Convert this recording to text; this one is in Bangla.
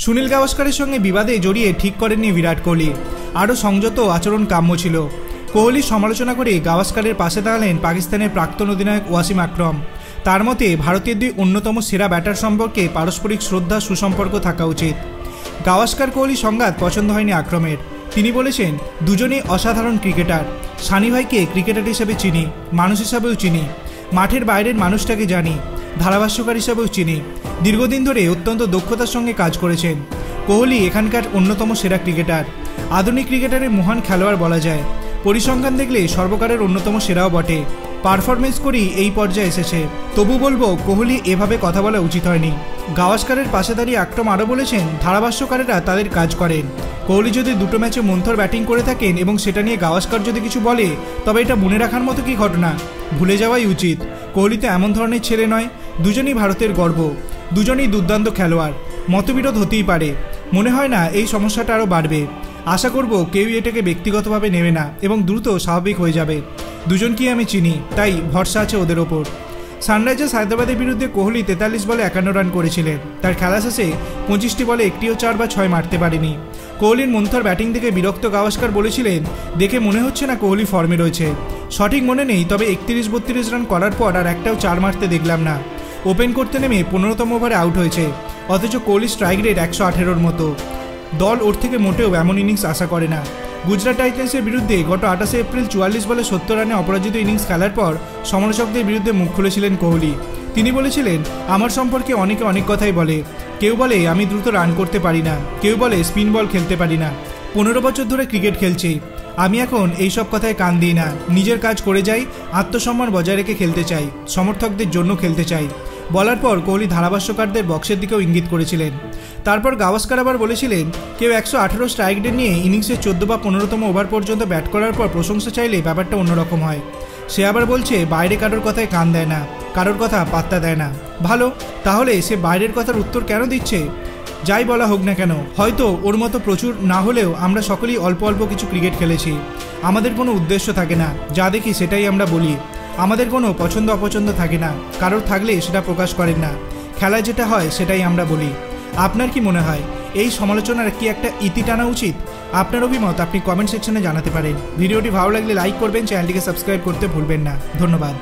সুনীল গাভাস্কারের সঙ্গে বিবাদে জড়িয়ে ঠিক করেননি বিরাট কোহলি, আরও সংযত আচরণ কাম্য ছিল। কোহলির সমালোচনা করে গাভাস্কারের পাশে দাঁড়ালেন পাকিস্তানের প্রাক্তন অধিনায়ক ওয়াসিম আকরম। তার মতে ভারতের দুই অন্যতম সেরা ব্যাটার সম্পর্কে পারস্পরিক শ্রদ্ধা সুসম্পর্ক থাকা উচিত। গাভাস্কার কোহলি সংঘাত পছন্দ হয়নি আকরমের। তিনি বলেছেন, দুজনেই অসাধারণ ক্রিকেটার। সানি ভাইকে ক্রিকেটার হিসেবে চিনি, মানুষ হিসাবেও চিনি, মাঠের বাইরের মানুষটাকে জানি, ধারাভাষ্যকার হিসাবেও চিনি। দীর্ঘদিন ধরে অত্যন্ত দক্ষতার সঙ্গে কাজ করেছেন। কোহলি এখানকার অন্যতম সেরা ক্রিকেটার, আধুনিক ক্রিকেটারের মহান খেলোয়াড় বলা যায়। পরিসংখ্যান দেখলে সর্বকালের অন্যতম সেরাও বটে। পারফরমেন্স করেই এই পর্যায়ে এসেছে। তবু বলবো, কোহলি এভাবে কথা বলা উচিত হয়নি। গাভাস্কারের পাশে দাঁড়িয়ে আকরম আরও বলেছেন, ধারাভাষ্যকারেরা তাদের কাজ করেন। কোহলি যদি দুটো ম্যাচে মন্থর ব্যাটিং করে থাকেন এবং সেটা নিয়ে গাভাস্কার যদি কিছু বলে, তবে এটা মনে রাখার মতো কি ঘটনা, ভুলে যাওয়াই উচিত। কোহলি তো এমন ধরনের ছেলে নয়। দুজনই ভারতের গর্ব, দুজনই দুর্দান্ত খেলোয়াড়। মতবিরোধ হতেই পারে, মনে হয় না এই সমস্যাটা আরও বাড়বে। আশা করব কেউই এটাকে ব্যক্তিগতভাবে নেবে না এবং দ্রুত স্বাভাবিক হয়ে যাবে। দুজনকেই আমি চিনি, তাই ভরসা আছে ওদের ওপর। সানরাইজার্স হায়দ্রাবাদের বিরুদ্ধে কোহলি 43 বলে 51 রান করেছিলেন। তার খেলা শেষে 25টি বলে একটিও 4 বা 6 মারতে পারেনি। কোহলির মন্থর ব্যাটিং দেখে বিরক্ত গাভাস্কার বলেছিলেন, দেখে মনে হচ্ছে না কোহলি ফর্মে রয়েছে। সঠিক মনে নেই, তবে 31-32 রান করার পর আর একটাও 4 মারতে দেখলাম না। ওপেন করতে নেমে 15তম ওভারে আউট হয়েছে, অথচ কোহলি স্ট্রাইক রেট 118-র মতো। দল ওর থেকে মোটেও এমন ইনিংস আশা করে না। গুজরাট টাইটান্সের বিরুদ্ধে গত 28 এপ্রিল 44 বলে 70 রানে অপরাজিত ইনিংস খেলার পর সমালোচকদের বিরুদ্ধে মুখ খুলেছিলেন কোহলি। তিনি বলেছিলেন, আমার সম্পর্কে অনেকে অনেক কথাই বলে। কেউ বলে আমি দ্রুত রান করতে পারি না, কেউ বলে স্পিন বল খেলতে পারি না। 15 বছর ধরে ক্রিকেট খেলছি, আমি এখন এইসব কথায় কান দিই না। নিজের কাজ করে যাই, আত্মসম্মান বজায় রেখে খেলতে চাই, সমর্থকদের জন্য খেলতে চাই। বলার পর কোহলি ধারাভাষ্যকারদের বক্সের দিকেও ইঙ্গিত করেছিলেন। তারপর গাভাস্কার আবার বলেছিলেন, কেউ 118 স্ট্রাইক রেট নিয়ে ইনিংসের 14 বা 15তম ওভার পর্যন্ত ব্যাট করার পর প্রশংসা চাইলে ব্যাপারটা অন্যরকম হয়। সে আবার বলছে বাইরে কারোর কথায় কান দেয় না, কারোর কথা পাত্তা দেয় না। ভালো, তাহলে সে বাইরের কথার উত্তর কেন দিচ্ছে? যাই বলা হোক না কেন, হয়তো ওর মতো প্রচুর না হলেও আমরা সকলেই অল্প অল্প কিছু ক্রিকেট খেলেছি। আমাদের কোনো উদ্দেশ্য থাকে না, যা দেখি সেটাই আমরা বলি। আমাদের কোনো পছন্দ অপছন্দ থাকে না, কারোর থাকলে সেটা প্রকাশ করেন না। খেলায় যেটা হয় সেটাই আমরা বলি। আপনার কি মনে হয় এই সমালোচনার কি একটা ইতি টানা উচিত? আপনার অভিমত আপনি কমেন্ট সেকশনে জানাতে পারেন। ভিডিওটি ভালো লাগলে লাইক করবেন, চ্যানেলটিকে সাবস্ক্রাইব করতে ভুলবেন না। ধন্যবাদ।